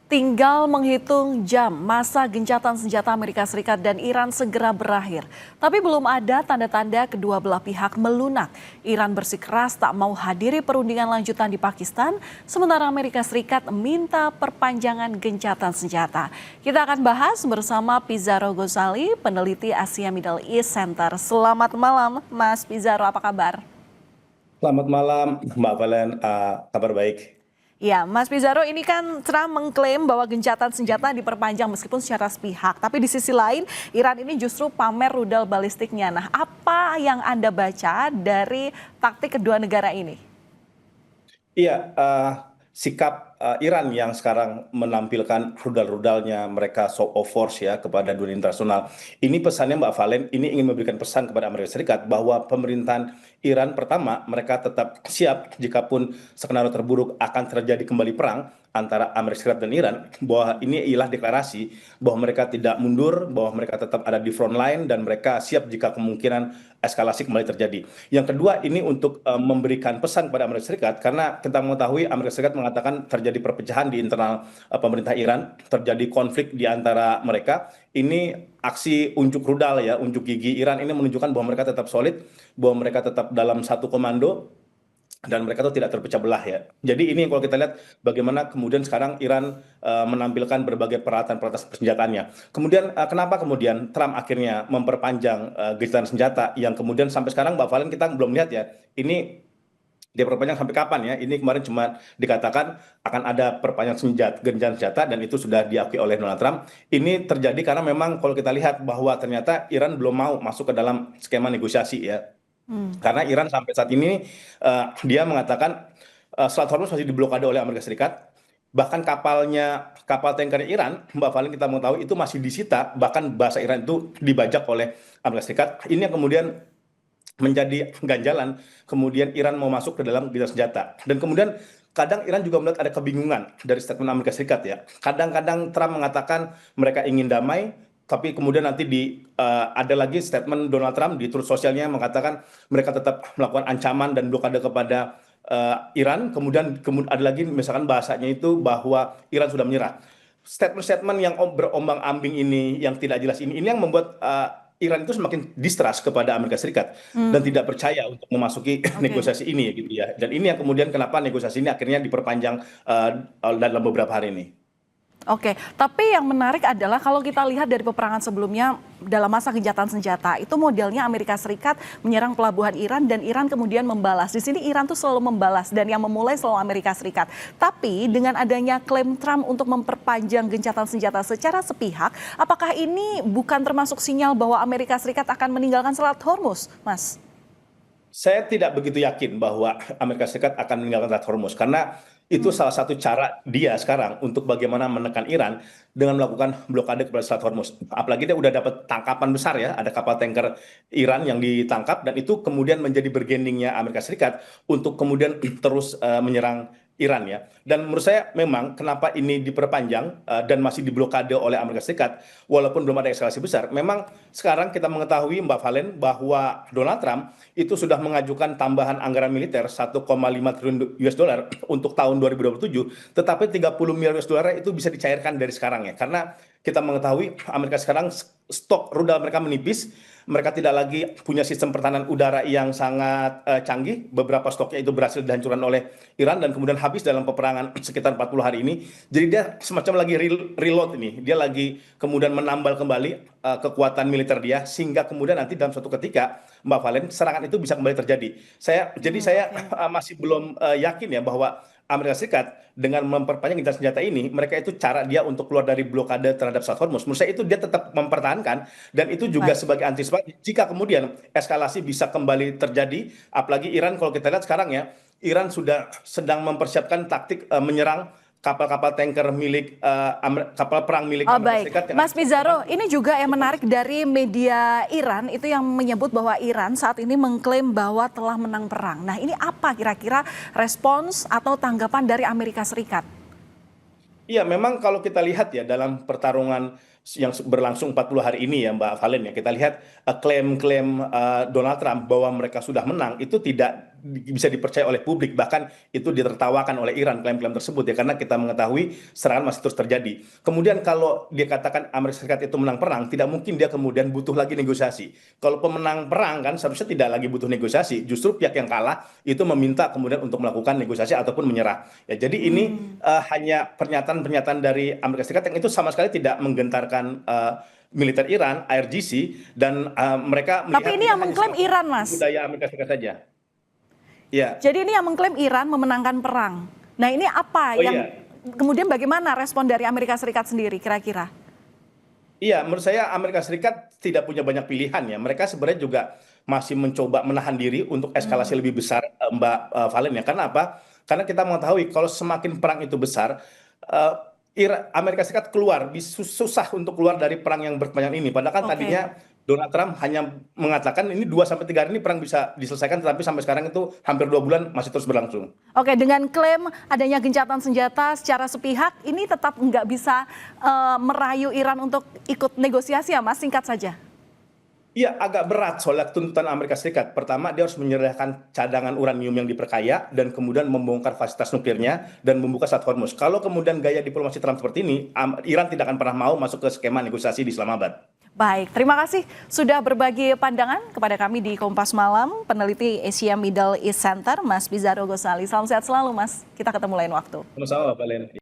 Tinggal menghitung jam, masa gencatan senjata Amerika Serikat dan Iran segera berakhir. Tapi belum ada tanda-tanda kedua belah pihak melunak. Iran bersikeras tak mau hadiri perundingan lanjutan di Pakistan, sementara Amerika Serikat minta perpanjangan gencatan senjata. Kita akan bahas bersama Pizarro Ghazali, peneliti Asia Middle East Center. Selamat malam, Mas Pizarro, apa kabar? Selamat malam, Mbak Valen. Kabar baik. Ya, Mas Pizarro, ini kan Trump mengklaim bahwa gencatan senjata diperpanjang meskipun secara sepihak. Tapi di sisi lain, Iran ini justru pamer rudal balistiknya. Nah, apa yang Anda baca dari taktik kedua negara ini? Iya, sikap Iran yang sekarang menampilkan rudal-rudalnya mereka show of force ya kepada dunia internasional. Ini pesannya Mbak Valen, ini ingin memberikan pesan kepada Amerika Serikat bahwa pemerintahan Iran pertama mereka tetap siap jikapun skenario terburuk akan terjadi kembali perang antara Amerika Serikat dan Iran, bahwa ini ialah deklarasi bahwa mereka tidak mundur, bahwa mereka tetap ada di front line dan mereka siap jika kemungkinan eskalasi kembali terjadi. Yang kedua ini untuk memberikan pesan kepada Amerika Serikat karena kita mengetahui Amerika Serikat mengatakan terjadi perpecahan di internal pemerintah Iran, terjadi konflik di antara mereka. Ini aksi unjuk rudal ya, unjuk gigi Iran ini menunjukkan bahwa mereka tetap solid, bahwa mereka tetap dalam satu komando dan mereka tuh tidak terpecah belah ya. Jadi ini kalau kita lihat bagaimana kemudian sekarang Iran menampilkan berbagai peralatan-peralatan persenjataannya. Kemudian kenapa kemudian Trump akhirnya memperpanjang gencatan senjata yang kemudian sampai sekarang Mbak Valen kita belum lihat ya. Ini dia perpanjang sampai kapan ya? Ini kemarin cuma dikatakan akan ada perpanjangan senjata, gencatan senjata dan itu sudah diakui oleh Donald Trump. Ini terjadi karena memang kalau kita lihat bahwa ternyata Iran belum mau masuk ke dalam skema negosiasi ya. Karena Iran sampai saat ini dia mengatakan Selat Hormuz masih diblokade oleh Amerika Serikat. Bahkan kapal tanker Iran, Mbak Valen kita mau tahu itu masih disita, bahkan bahasa Iran itu dibajak oleh Amerika Serikat. Ini yang kemudian menjadi ganjalan, kemudian Iran mau masuk ke dalam gencatan senjata. Dan kemudian kadang Iran juga melihat ada kebingungan dari statement Amerika Serikat ya. Kadang-kadang Trump mengatakan mereka ingin damai, tapi kemudian nanti ada lagi statement Donald Trump di Truth Socialnya mengatakan mereka tetap melakukan ancaman dan blokade kepada Iran. Kemudian ada lagi misalkan bahasanya itu bahwa Iran sudah menyerah. Statement-statement yang berombang-ambing ini, yang tidak jelas ini yang membuat Iran itu semakin distrust kepada Amerika Serikat dan tidak percaya untuk memasuki Oke. negosiasi ini gitu ya. Dan ini yang kemudian kenapa negosiasi ini akhirnya diperpanjang dalam beberapa hari ini. Oke, tapi yang menarik adalah kalau kita lihat dari peperangan sebelumnya dalam masa gencatan senjata, itu modelnya Amerika Serikat menyerang pelabuhan Iran dan Iran kemudian membalas. Di sini Iran tuh selalu membalas dan yang memulai selalu Amerika Serikat. Tapi dengan adanya klaim Trump untuk memperpanjang gencatan senjata secara sepihak, apakah ini bukan termasuk sinyal bahwa Amerika Serikat akan meninggalkan Selat Hormuz, Mas? Saya tidak begitu yakin bahwa Amerika Serikat akan meninggalkan Selat Hormuz karena itu salah satu cara dia sekarang untuk bagaimana menekan Iran dengan melakukan blokade kepada Selat Hormuz. Apalagi dia udah dapat tangkapan besar ya, ada kapal tanker Iran yang ditangkap dan itu kemudian menjadi bergeningnya Amerika Serikat untuk kemudian terus menyerang Iran ya. Dan menurut saya memang kenapa ini diperpanjang dan masih diblokade oleh Amerika Serikat walaupun belum ada eskalasi besar. Memang sekarang kita mengetahui Mbak Valen bahwa Donald Trump itu sudah mengajukan tambahan anggaran militer 1,5 triliun US dollar untuk tahun 2027, tetapi 30 miliar US dollar itu bisa dicairkan dari sekarang ya. Karena kita mengetahui Amerika sekarang stok rudal mereka menipis, mereka tidak lagi punya sistem pertahanan udara yang sangat canggih. Beberapa stoknya itu berhasil dihancurkan oleh Iran dan kemudian habis dalam peperangan sekitar 40 hari ini. Jadi dia semacam lagi reload ini. Dia lagi kemudian menambal kembali kekuatan militer dia sehingga kemudian nanti dalam suatu ketika Mbak Valen serangan itu bisa kembali terjadi. Jadi saya Oke. masih belum yakin ya bahwa Amerika Serikat dengan memperpanjang gencatan senjata ini, mereka itu cara dia untuk keluar dari blokade terhadap Selat Hormuz. Menurut saya itu dia tetap mempertahankan dan itu juga Baik. sebagai antisipasi jika kemudian eskalasi bisa kembali terjadi, apalagi Iran kalau kita lihat sekarang ya, Iran sudah sedang mempersiapkan taktik menyerang kapal-kapal tanker milik kapal perang milik Oh Amerika baik, Serikat yang ada Mas di Selatan. Pizarro, ini juga yang menarik dari media Iran itu yang menyebut bahwa Iran saat ini mengklaim bahwa telah menang perang. Nah ini apa kira-kira respons atau tanggapan dari Amerika Serikat? Iya, memang kalau kita lihat ya dalam pertarungan yang berlangsung 40 hari ini ya Mbak Valen ya, kita lihat klaim-klaim Donald Trump bahwa mereka sudah menang itu bisa dipercaya oleh publik, bahkan itu ditertawakan oleh Iran klaim-klaim tersebut ya, karena kita mengetahui serangan masih terus terjadi. Kemudian kalau dia katakan Amerika Serikat itu menang perang, tidak mungkin dia kemudian butuh lagi negosiasi. Kalau pemenang perang kan seharusnya tidak lagi butuh negosiasi, justru pihak yang kalah itu meminta kemudian untuk melakukan negosiasi ataupun menyerah. Ya, jadi ini hanya pernyataan-pernyataan dari Amerika Serikat yang itu sama sekali tidak menggentarkan militer Iran, IRGC, dan mereka Tapi melihat ini ini yang hanya mengklaim sebagai Iran, Mas. budaya Amerika Serikat saja. Ya. Jadi ini yang mengklaim Iran memenangkan perang. Nah, ini apa Oh yang iya. kemudian bagaimana respon dari Amerika Serikat sendiri kira-kira? Iya, menurut saya Amerika Serikat tidak punya banyak pilihan ya. Mereka sebenarnya juga masih mencoba menahan diri untuk eskalasi lebih besar, Mbak Valen ya. Karena apa? Karena kita mengetahui kalau semakin perang itu besar, eh, Amerika Serikat keluar, susah untuk keluar dari perang yang berkepanjangan ini. Padahal kan Oke. tadinya Donald Trump hanya mengatakan ini 2 sampai 3 hari ini perang bisa diselesaikan, tetapi sampai sekarang itu hampir 2 bulan masih terus berlangsung. Oke, dengan klaim adanya gencatan senjata secara sepihak, ini tetap nggak bisa merayu Iran untuk ikut negosiasi ya, Mas? Singkat saja. Iya, agak berat soalnya tuntutan Amerika Serikat. Pertama, dia harus menyerahkan cadangan uranium yang diperkaya dan kemudian membongkar fasilitas nuklirnya dan membuka Strait Hormuz. Kalau kemudian gaya diplomasi Trump seperti ini, Iran tidak akan pernah mau masuk ke skema negosiasi di Islamabad. Baik, terima kasih sudah berbagi pandangan kepada kami di Kompas Malam, peneliti Asia Middle East Center, Mas Bizarro Gosali. Salam sehat selalu, Mas. Kita ketemu lain waktu. Sama-sama, Pak Len.